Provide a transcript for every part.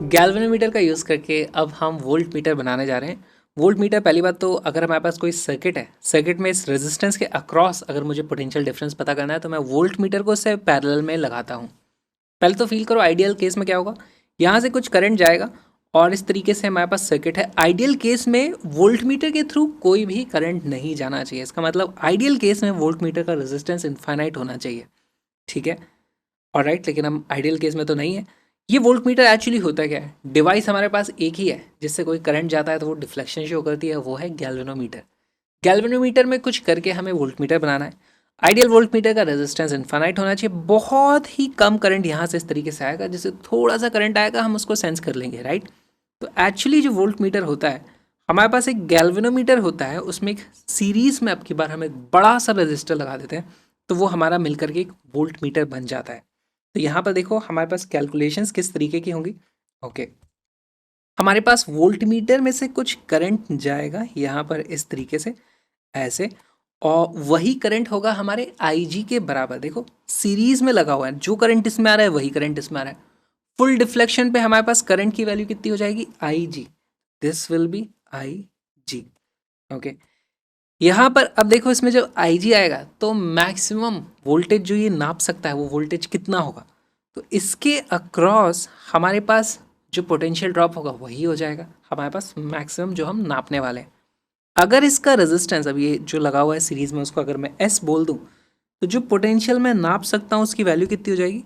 Galvanometer का use करके अब हम वोल्ट मीटर बनाने जा रहे हैं। वोल्ट मीटर पहली बात तो अगर हमारे पास कोई सर्किट है, सर्किट में इस रेजिस्टेंस के अक्रॉस अगर मुझे पोटेंशियल डिफरेंस पता करना है तो मैं वोल्ट मीटर को इससे पैरेलल में लगाता हूँ। पहले तो फील करो आइडियल केस में क्या होगा, यहाँ से कुछ करंट जाएगा और इस तरीके से हमारे पास सर्किट है। आइडियल केस में वोल्ट मीटर के थ्रू कोई भी करंट नहीं जाना चाहिए। इसका मतलब आइडियल केस में वोल्ट मीटर का रेजिस्टेंस इनफाइनाइट होना चाहिए, ठीक है। और राइट, लेकिन हम आइडियल केस में तो नहीं है। ये वोल्ट मीटर एक्चुअली होता क्या है, डिवाइस हमारे पास एक ही है जिससे कोई करंट जाता है तो वो डिफ्लेक्शन शो करती है, वो है गैल्वेनोमीटर। गैल्वेनोमीटर में कुछ करके हमें वोल्ट मीटर बनाना है। आइडियल वोल्ट मीटर का रेजिस्टेंस इनफाइनाइट होना चाहिए। बहुत ही कम करंट यहाँ से इस तरीके से आएगा, जिससे थोड़ा सा करंट आएगा हम उसको सेंस कर लेंगे, राइट। तो एक्चुअली जो वोल्ट मीटर होता है, हमारे पास एक गैल्वेनोमीटर होता है, उसमें एक सीरीज में अब की बार हम एक बड़ा सा रजिस्टर लगा देते हैं तो वो हमारा मिलकर के एक वोल्ट मीटर बन जाता है। तो यहाँ पर देखो हमारे पास कैलकुलेशंस किस तरीके की होंगी। ओके, हमारे पास वोल्ट मीटर में से कुछ करंट जाएगा यहाँ पर इस तरीके से, ऐसे, और वही करंट होगा हमारे IG के बराबर। देखो सीरीज में लगा हुआ है, जो करंट इसमें आ रहा है वही करंट इसमें आ रहा है। फुल डिफ्लेक्शन पे हमारे पास करंट की वैल्यू कितनी हो जाएगी, IG। This will be IG। Okay, यहाँ पर अब देखो इसमें जब IG आएगा तो मैक्सिमम वोल्टेज जो ये नाप सकता है वो वोल्टेज कितना होगा, तो इसके अक्रॉस हमारे पास जो पोटेंशियल ड्रॉप होगा वही हो जाएगा हमारे पास मैक्सिमम जो हम नापने वाले हैं। अगर इसका रेजिस्टेंस अब ये जो लगा हुआ है सीरीज में उसको अगर मैं S बोल दूं तो जो पोटेंशियल मैं नाप सकता हूँ उसकी वैल्यू कितनी हो जाएगी,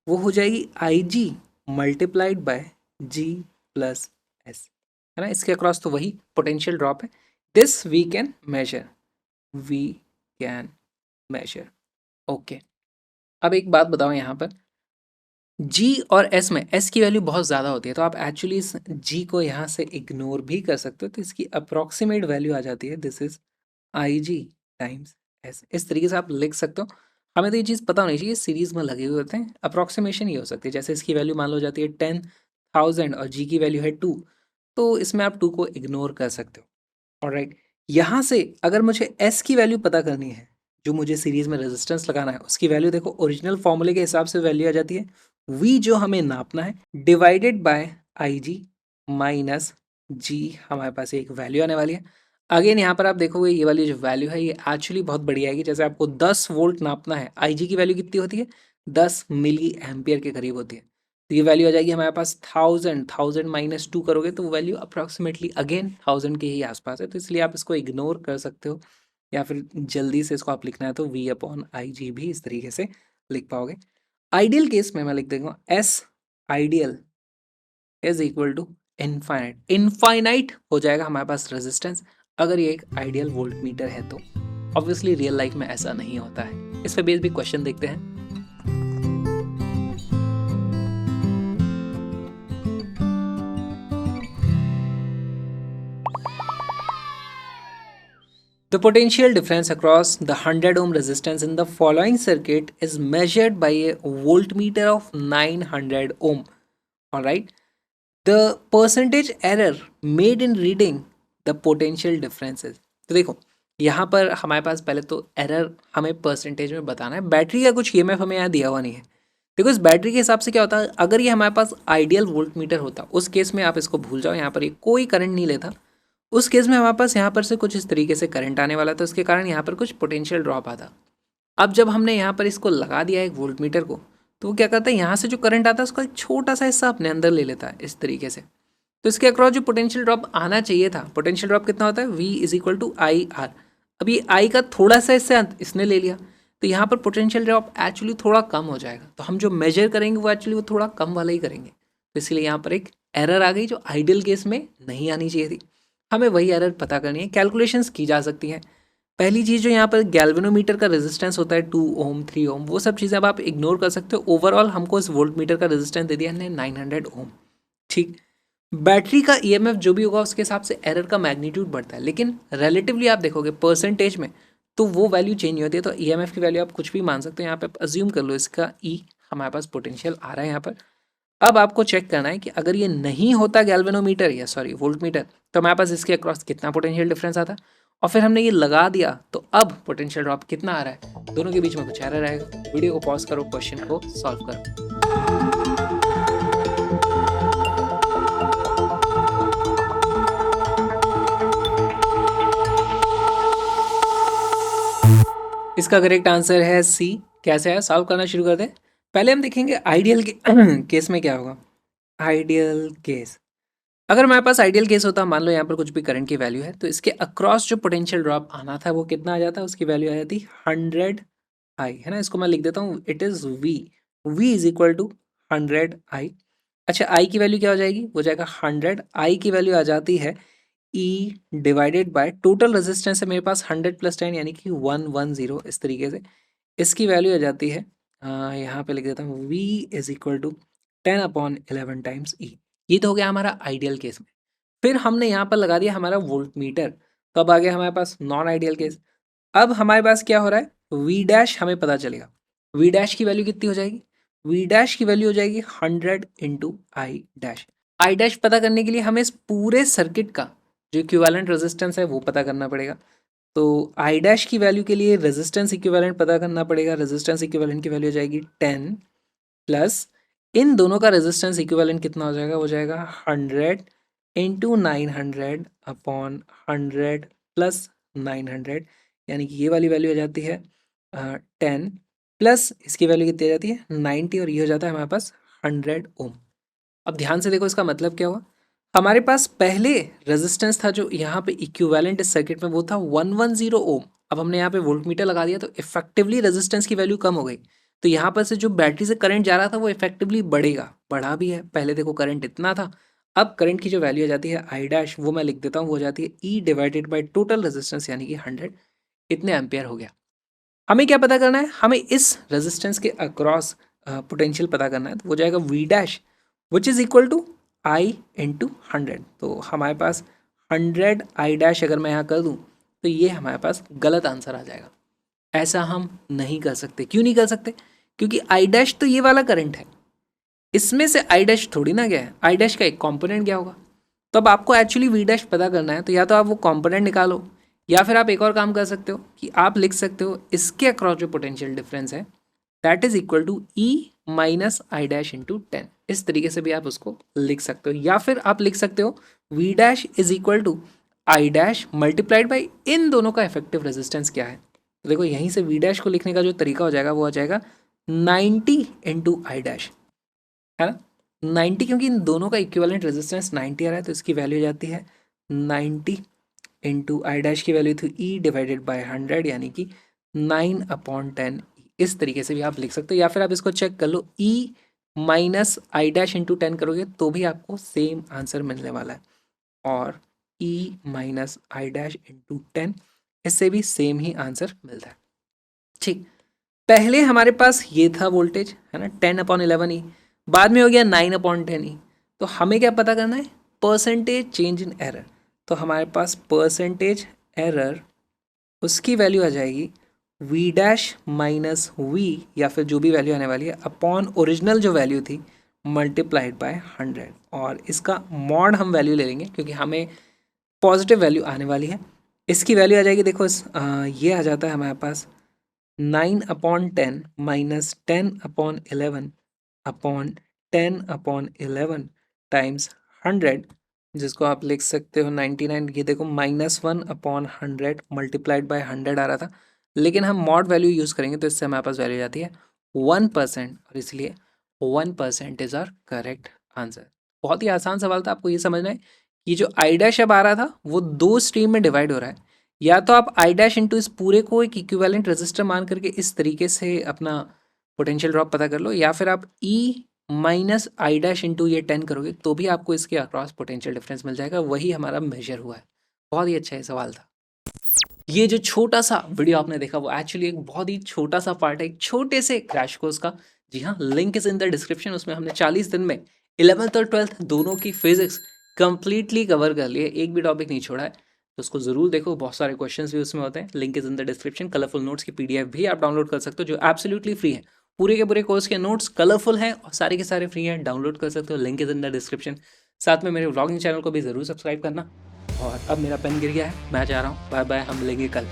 वो हो जाएगी IG multiplied by G plus S, है ना। इसके अक्रॉस तो वही पोटेंशियल ड्रॉप है। This we can measure. Okay, अब एक बात बताओ, यहाँ पर G और S में S की वैल्यू बहुत ज़्यादा होती है तो आप एक्चुअली इस G को यहाँ से इग्नोर भी कर सकते हो, तो इसकी अप्रॉक्सीमेट वैल्यू आ जाती है, this is IG times S। इस तरीके से आप लिख सकते हो। हमें तो ये चीज़ पता होनी चाहिए, सीरीज में लगे हुए होते हैं। अप्रॉक्सीमेशन ये हो सकती है, जैसे इसकी वैल्यू मान लो जाती है 10,000 और G की वैल्यू है 2, तो इसमें आप 2 को इग्नोर कर सकते हो। ऑलराइट, यहाँ से अगर मुझे S की वैल्यू पता करनी है, जो मुझे सीरीज में रेजिस्टेंस लगाना है, उसकी वैल्यू देखो ओरिजिनल फॉर्मूले के हिसाब से वैल्यू आ जाती है V जो हमें नापना है divided by IG minus G, हमारे पास एक वैल्यू आने वाली है। अगेन यहाँ पर आप देखोगे ये वाली जो वैल्यू है ये एक्चुअली बहुत बढ़िया आएगी। जैसे आपको 10 वोल्ट नापना है, IG की वैल्यू कितनी होती है, 10 मिली एम्पियर के करीब होती है, तो ये वैल्यू आ जाएगी हमारे पास 1000 माइनस 2 करोगे तो वो वैल्यू अप्रॉक्सीमेटली अगेन 1000 के ही आसपास है। तो इसलिए आप इसको इग्नोर कर सकते हो, या फिर जल्दी से इसको आप लिखना है तो V/IG भी इस तरीके से लिख पाओगे। आइडियल केस में मैं लिख देगा S ideal is equal to infinite. Infinite हो जाएगा हमारे पास रेजिस्टेंस अगर ये एक आइडियल वोल्ट मीटर है तो। ऑब्वियसली रियल लाइफ में ऐसा नहीं होता है। इस पे बेस भी क्वेश्चन देखते हैं। The potential difference across the 100 ohm resistance in the following circuit is measured by a voltmeter of 900 ohm. Alright. The percentage error made in reading the potential differences. तो देखो यहाँ पर हमारे पास पहले तो एरर हमें परसेंटेज में बताना है। बैटरी का कुछ EMF हमें यहाँ दिया हुआ नहीं है। देखो इस बैटरी के हिसाब से क्या होता है, अगर ये हमारे पास आइडियल वोल्ट मीटर होता उस केस में आप इसको भूल जाओ, यहाँ पर ये कोई करंट नहीं लेता। उस केस में हमारे पास यहाँ पर से कुछ इस तरीके से करंट आने वाला था, उसके कारण यहाँ पर कुछ पोटेंशियल ड्रॉप आता। अब जब हमने यहाँ पर इसको लगा दिया एक वोल्ट मीटर को, तो वो क्या करता है, यहाँ से जो करंट आता है उसका एक छोटा सा हिस्सा अपने अंदर ले लेता है इस तरीके से। तो इसके अक्रॉस जो पोटेंशियल ड्रॉप आना चाहिए था, पोटेंशियल ड्रॉप कितना होता है, V/IR। अब ये I का थोड़ा सा हिस्सा इसने ले लिया, तो यहाँ पर पोटेंशियल ड्रॉप एक्चुअली थोड़ा कम हो जाएगा। तो हम जो मेजर करेंगे वो एक्चुअली वो थोड़ा कम वाला ही करेंगे। तो इसलिए यहाँ पर एक एरर आ गई जो आइडियल केस में नहीं आनी चाहिए थी। हमें वही एरर पता करनी है। कैलकुलेशंस की जा सकती हैं। पहली चीज़ जो यहाँ पर गैल्वेनोमीटर का रेजिस्टेंस होता है 2 ओम 3 ओम, वो सब चीज़ें अब आप इग्नोर कर सकते हो। ओवरऑल हमको इस वोल्ट मीटर का रेजिस्टेंस दे दिया हमने 900 ओम, ठीक। बैटरी का EMF जो भी होगा उसके हिसाब से एरर का मैग्नीट्यूड बढ़ता है, लेकिन रिलेटिवली आप देखोगे परसेंटेज में तो वो वैल्यू चेंज नहीं होती है। तो EMF की वैल्यू आप कुछ भी मान सकते हो। यहाँ पे अज्यूम कर लो इसका E हमारे पास पोटेंशियल आ रहा है यहाँ पर। अब आपको चेक करना है कि अगर ये नहीं होता गैल्वेनोमीटर या सॉरी वोल्ट मीटर, तो हमारे पास इसके अक्रॉस कितना पोटेंशियल डिफरेंस आता। और फिर हमने ये लगा दिया, तो अब पोटेंशियल ड्रॉप कितना आ रहा है, दोनों के बीच में कुछ एरर आएगा। वीडियो को पॉज करो, क्वेश्चन को सॉल्व करो। इसका करेक्ट आंसर है सी। कैसे है, सॉल्व करना शुरू कर दे। पहले हम देखेंगे आइडियल केस में क्या होगा। आइडियल केस, अगर हमारे पास आइडियल केस होता, मान लो यहाँ पर कुछ भी करंट की वैल्यू है, तो इसके अक्रॉस जो पोटेंशियल ड्रॉप आना था वो कितना आ जाता है, उसकी वैल्यू आ जाती 100 आई, है ना। इसको मैं लिख देता हूँ, it is V, V is equal to 100 I. अच्छा, आई की वैल्यू क्या हो जाएगी, वो जाएगा 100, आई की वैल्यू आ जाती है E divided by total resistance है मेरे पास 100 + 10 यानी कि 110, इस तरीके से इसकी वैल्यू आ जाती है। यहाँ पे लिख देता हूँ v is equal to 10/11 times e. ये तो हो गया हमारा आइडियल केस में। फिर हमने यहाँ पर लगा दिया हमारा वोल्ट मीटर, तो अब आ गया हमारे पास नॉन आइडियल केस। अब हमारे पास क्या हो रहा है, वी डैश हमें पता चलेगा। वी डैश की वैल्यू कितनी हो जाएगी, वी डैश की वैल्यू हो जाएगी 100 into I dash. I dash पता करने के लिए हमें इस पूरे सर्किट का जो इक्विवेलेंट रेजिस्टेंस है वो पता करना पड़ेगा। तो आई डैश की वैल्यू के लिए रेजिस्टेंस इक्विवेलेंट पता करना पड़ेगा। रेजिस्टेंस इक्विवेलेंट की वैल्यू हो जाएगी 10 प्लस इन दोनों का रेजिस्टेंस इक्विवेलेंट कितना हो जाएगा, वो जाएगा 100 इंटू 900 अपॉन 100 प्लस 900, यानी कि ये वाली वैल्यू आ जाती है 10 प्लस इसकी वैल्यू कितनी आ जाती है 90, और ये हो जाता है हमारे पास 100 ओम। अब ध्यान से देखो इसका मतलब क्या हुआ, हमारे पास पहले रेजिस्टेंस था जो यहाँ पे इक्विवेलेंट इस सर्किट में, वो था 110 ओम। अब हमने यहाँ पे वोल्टमीटर लगा दिया तो इफेक्टिवली रेजिस्टेंस की वैल्यू कम हो गई, तो यहाँ पर से जो बैटरी से करंट जा रहा था वो इफेक्टिवली बढ़ेगा, बढ़ा भी है। पहले देखो करंट इतना था, अब करंट की जो वैल्यू आ जाती है आई डैश, वो मैं लिख देता हूँ, वो हो जाती है E divided by total resistance यानी कि 100, इतने एम्पियर हो गया। हमें क्या पता करना है, हमें इस रेजिस्टेंस के अक्रॉस पोटेंशियल पता करना है, तो वो जाएगा V dash which is equal to I into 100। तो हमारे पास 100 आई डैश अगर मैं यहाँ कर दूँ तो ये हमारे पास गलत आंसर आ जाएगा। ऐसा हम नहीं कर सकते। क्यों नहीं कर सकते, क्योंकि आई डैश तो ये वाला करंट है, इसमें से आई डैश थोड़ी ना गया है, आई डैश का एक कंपोनेंट गया होगा। तो अब आपको एक्चुअली वी डैश पता करना है, तो या तो आप वो कंपोनेंट निकालो, या फिर आप एक और काम कर सकते हो कि आप लिख सकते हो इसके अक्रॉस जो पोटेंशियल डिफरेंस है that is equal to E minus I dash into 10। इस तरीके से भी आप उसको लिख सकते हो, या फिर आप लिख सकते हो v dash is equal to i dash multiplied by इन दोनों का इफेक्टिव रेजिस्टेंस क्या है। तो देखो यहीं से वी डैश को लिखने का जो तरीका हो जाएगा वो आ जाएगा 90 इंटू आई डैश, है ना। 90, क्योंकि इन दोनों का इक्विवेलेंट रेजिस्टेंस 90 आ रहा है, तो इसकी वैल्यू जाती है 90 इंटू आई डैश की वैल्यू थी ई डिवाइडेड बाई 100 यानी कि 9/10। इस तरीके से भी आप लिख सकते हो, या फिर आप इसको चेक कर लो, ई माइनस आई डैश इंटू 10 करोगे तो भी आपको सेम आंसर मिलने वाला है, और ई माइनस आई डैश इंटू 10 इससे भी सेम ही आंसर मिलता है। ठीक, पहले हमारे पास ये था वोल्टेज, है ना, 10/11 ई, बाद में हो गया 9/10 ई। तो हमें क्या पता करना है, परसेंटेज चेंज इन एरर। तो हमारे पास परसेंटेज एरर, उसकी वैल्यू आ जाएगी वी डैश माइनस वी, या फिर जो भी वैल्यू आने वाली है अपॉन ओरिजिनल जो वैल्यू थी मल्टीप्लाइड बाय 100, और इसका मॉड हम वैल्यू ले लेंगे क्योंकि हमें पॉजिटिव वैल्यू आने वाली है। इसकी वैल्यू आ जाएगी, देखो ये आ जाता है हमारे पास 9/10 माइनस 10/11 अपॉन 10/11 टाइम्स 100, जिसको आप लिख सकते हो 99। ये देखो -1/100 मल्टीप्लाइड बाय 100 आ रहा था, लेकिन हम मॉड वैल्यू यूज़ करेंगे तो इससे हमारे पास वैल्यू जाती है 1%, और इसलिए 1% इज़ आवर करेक्ट आंसर। बहुत ही आसान सवाल था, आपको ये समझना है कि जो आई डैश अब आ रहा था वो दो स्ट्रीम में डिवाइड हो रहा है। या तो आप आई डैश इंटू इस पूरे को एक इक्विवेलेंट रेजिस्टर मान करके इस तरीके से अपना पोटेंशियल ड्रॉप पता कर लो, या फिर आप ई माइनस आई डैश इंटू ये 10 करोगे तो भी आपको इसके अक्रॉस पोटेंशियल डिफरेंस मिल जाएगा, वही हमारा मेजर हुआ है। बहुत ही अच्छा ये सवाल था। ये जो छोटा सा वीडियो आपने देखा वो एक्चुअली एक बहुत ही छोटा सा पार्ट है एक छोटे से क्रैश कोर्स का। जी हाँ, link is in the description. उसमें हमने 40 दिन में 11th और 12th दोनों की फिजिक्स कंप्लीटली कवर कर लिए, एक भी टॉपिक नहीं छोड़ा है। तो उसको जरूर देखो, बहुत सारे क्वेश्चंस भी उसमें होते हैं। Link is in the description. Colourful notes की पीडीएफ भी आप डाउनलोड कर सकते हो जो एब्सोल्युटली फ्री है। पूरे के पूरे कोर्स के नोट्स कलरफुल हैं और सारे के सारे फ्री हैं, डाउनलोड कर सकते हो। Link is in the description. साथ में मेरे व्लॉगिंग चैनल को भी जरूर सब्सक्राइब करना। और अब मेरा पेन गिर गया है, मैं जा रहा हूँ, बाय बाय, हम मिलेंगे कल।